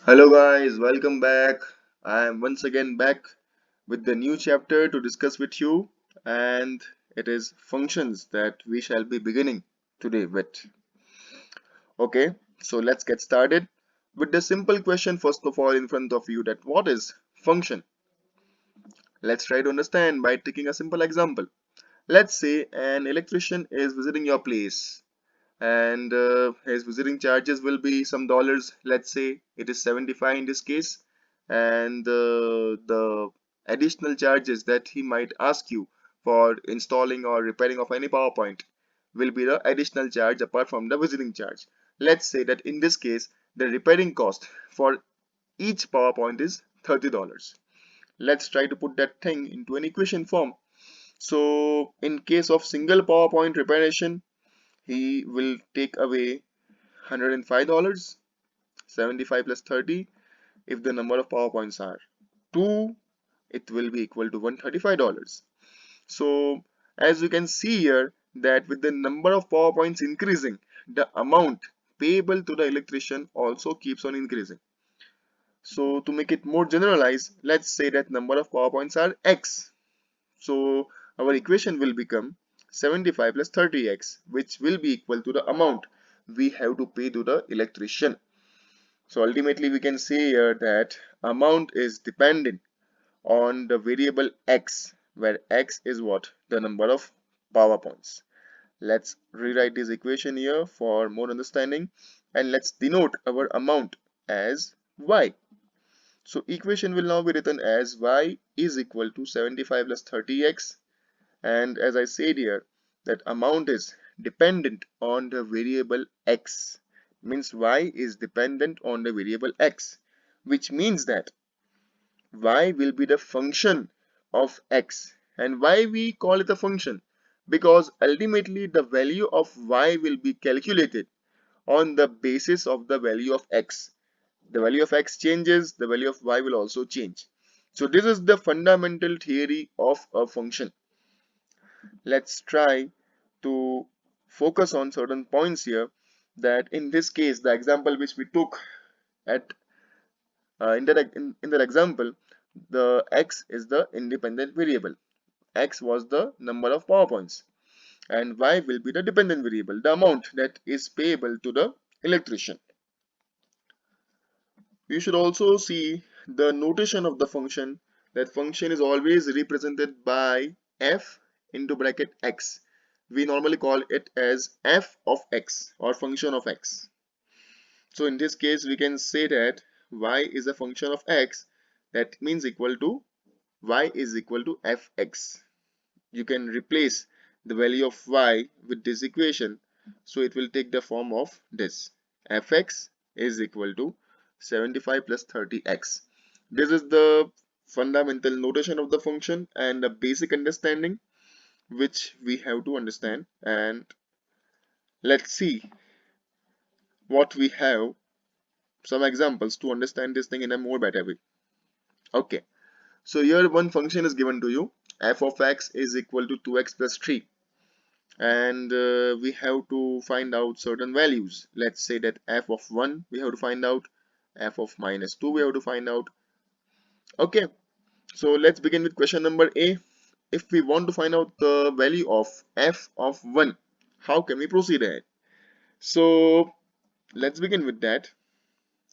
Hello guys, welcome back. I am once again back with the new chapter to discuss with you, and it is functions that we shall be beginning today with. Okay, so let's get started with the simple question first of all in front of you, that what is function? Let's try to understand by taking a simple example. Let's say an electrician is visiting your place, and his visiting charges will be some dollars. Let's say it is 75 in this case, and the additional charges that he might ask you for installing or repairing of any PowerPoint will be the additional charge apart from the visiting charge. Let's say that in this case the repairing cost for each PowerPoint is $30. Let's try to put that thing into an equation form. So in case of single PowerPoint reparation, he will take away $105, 75 plus 30. If the number of PowerPoints are 2, it will be equal to $135. So as you can see here, that with the number of PowerPoints increasing, the amount payable to the electrician also keeps on increasing. So to make it more generalized, let's say that number of PowerPoints are X. So our equation will become 75 plus 30x, which will be equal to the amount we have to pay to the electrician. So ultimately we can say here that amount is dependent on the variable x, where x is what? The number of power points. Let's rewrite this equation here for more understanding, and let's denote our amount as y. So equation will now be written as y is equal to 75 plus 30x, and as I said here, that amount is dependent on the variable x, means y is dependent on the variable x, which means that y will be the function of x. And why we call it a function? Because ultimately the value of y will be calculated on the basis of the value of x. The value of x changes, the value of y will also change. So this is the fundamental theory of a function. Let's try to focus on certain points here, that in this case the example which we took at in that example, the x is the independent variable. X was the number of power points, and y will be the dependent variable, the amount that is payable to the electrician. You should also see the notation of the function. That function is always represented by f into bracket x. We normally call it as f of x or function of x. So in this case we can say that y is a function of x. That means equal to y is equal to fx. You can replace the value of y with this equation, so it will take the form of this: fx is equal to 75 plus 30x. This is the fundamental notation of the function and the basic understanding which we have to understand. And let's see what we have, some examples to understand this thing in a more better way. Okay, so here one function is given to you: f of x is equal to 2x plus 3, and we have to find out certain values. Let's say that f of 1 we have to find out, f of minus 2 we have to find out. Okay, so let's begin with question number A. If we want to find out the value of f of 1, how can we proceed ahead? So let's begin with that.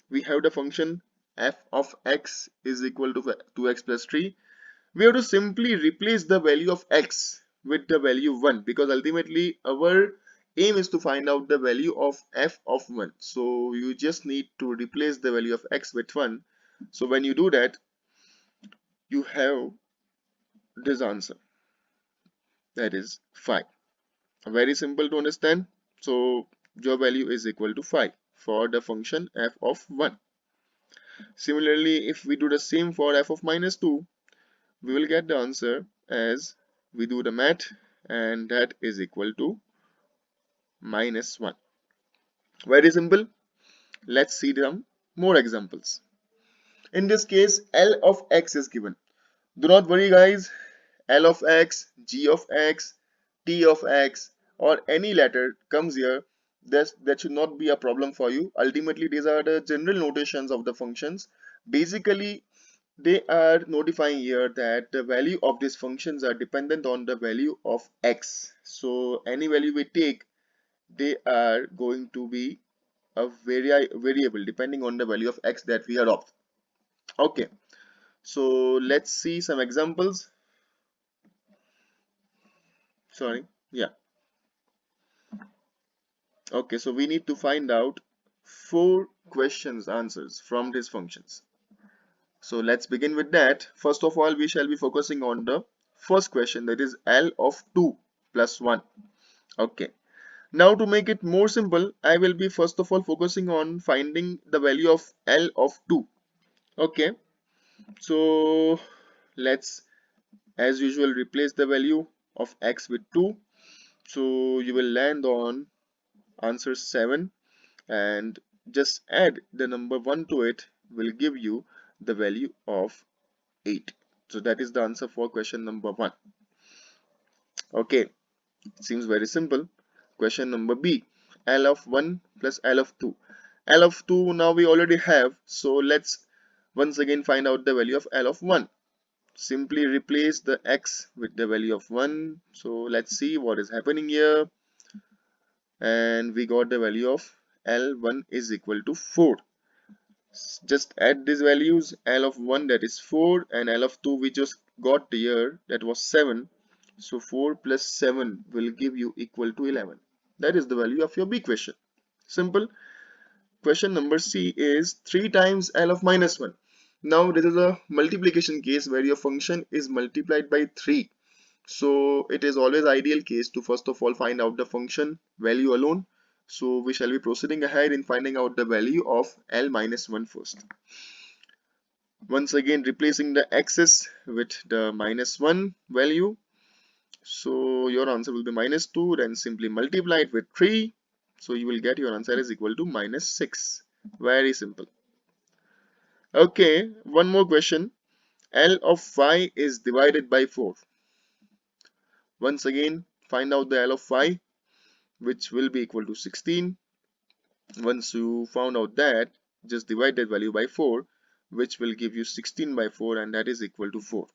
We have the function f of x is equal to 2x plus 3. We have to simply replace the value of x with the value 1, because ultimately our aim is to find out the value of f of 1. So you just need to replace the value of x with 1. So when you do that, you have this answer, that is 5. Very simple to understand. So your value is equal to 5 for the function f of 1. Similarly, if we do the same for f of minus 2, we will get the answer as we do the math, and that is equal to minus 1. Very simple. Let's see some more examples. In this case, L of x is given. Do not worry guys, L of x, G of x, T of x, or any letter comes here, that should not be a problem for you. Ultimately, these are the general notations of the functions. Basically, they are notifying here that the value of these functions are dependent on the value of x. So any value we take, they are going to be a variable depending on the value of x that we adopt. Okay, so let's see some examples. Sorry, yeah. Okay, so we need to find out 4 questions answers from these functions. So let's begin with that. First of all, we shall be focusing on the first question, that is L of 2 plus 1. Okay. Now to make it more simple, I will be first of all focusing on finding the value of L of 2. Okay. So let's, as usual, replace the value of x with 2. So you will land on answer 7, and just add the number 1 to it will give you the value of 8. So that is the answer for question number 1. Okay, it seems very simple. Question number B, L of 1 plus L of 2. L of 2 now we already have, so let's once again find out the value of L of 1. Simply replace the x with the value of 1. So let's see what is happening here, and we got the value of L1 is equal to 4. Just add these values, L of 1 that is 4 and L of 2 we just got here that was 7. So 4 plus 7 will give you equal to 11. That is the value of your B question. Simple. Question number C is 3 times L of minus 1. Now this is a multiplication case where your function is multiplied by 3. So it is always ideal case to first of all find out the function value alone. So we shall be proceeding ahead in finding out the value of L minus 1 first. Once again replacing the x's with the minus 1 value. So your answer will be minus 2, then simply multiply it with 3. So you will get your answer is equal to minus 6. Very simple. Okay, one more question. L of 5 is divided by 4. Once again find out the L of 5, which will be equal to 16. Once you found out that, just divide that value by 4, which will give you 16 by 4, and that is equal to 4.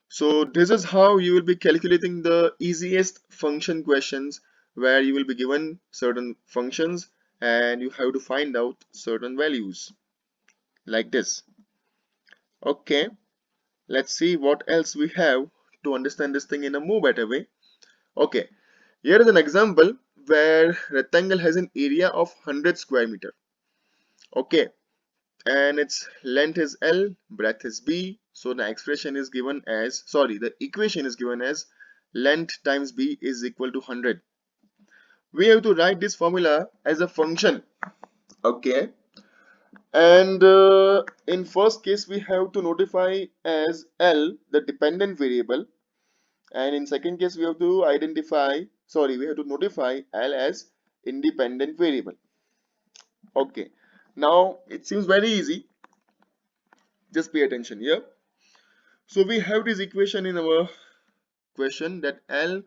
So this is how you will be calculating the easiest function questions, where you will be given certain functions and you have to find out certain values like this. Okay, let's see what else we have to understand this thing in a more better way. Okay, here is an example where rectangle has an area of 100 square meter. Okay, and its length is L, breadth is B. So the expression is given as, the equation is given as length times B is equal to 100. We have to write this formula as a function. Okay, and in first case we have to notify as L the dependent variable, and in second case we have to notify L as independent variable. Okay, now it seems very easy. Just pay attention here. So we have this equation in our question that L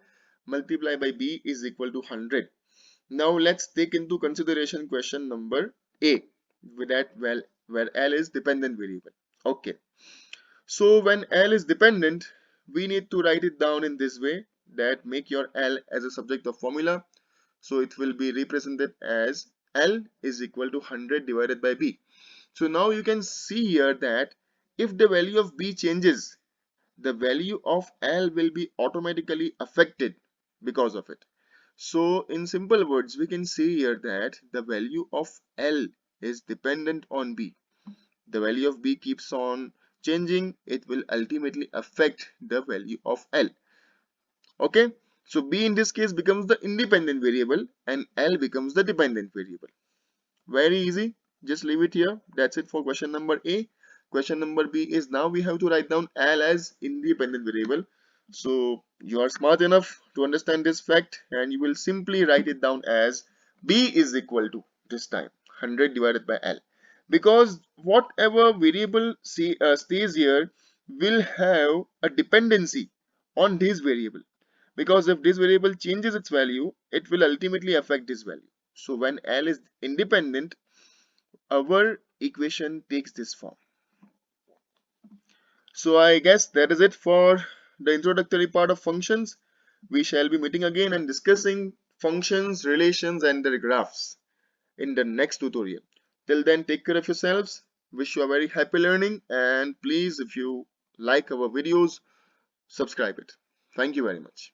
multiplied by B is equal to 100. Now let's take into consideration question number A, with that, well, where L is dependent variable. Okay, so when L is dependent, we need to write it down in this way, that make your L as a subject of formula. So it will be represented as L is equal to 100 divided by B. So now you can see here that if the value of B changes, the value of L will be automatically affected because of it. So in simple words, we can say here that the value of L is dependent on B. The value of B keeps on changing, it will ultimately affect the value of L. Okay, so B in this case becomes the independent variable and L becomes the dependent variable. Very easy, just leave it here. That's it for question number A. Question number B is, now we have to write down L as independent variable. So you are smart enough to understand this fact, and you will simply write it down as B is equal to, this time, 100 divided by L, because whatever variable stays here will have a dependency on this variable, because if this variable changes its value, it will ultimately affect this value. So when L is independent, our equation takes this form. So I guess that is it for the introductory part of functions. We shall be meeting again and discussing functions, relations, and their graphs in the next tutorial. Till then, take care of yourselves. Wish you a very happy learning, and please, if you like our videos, subscribe it. Thank you very much.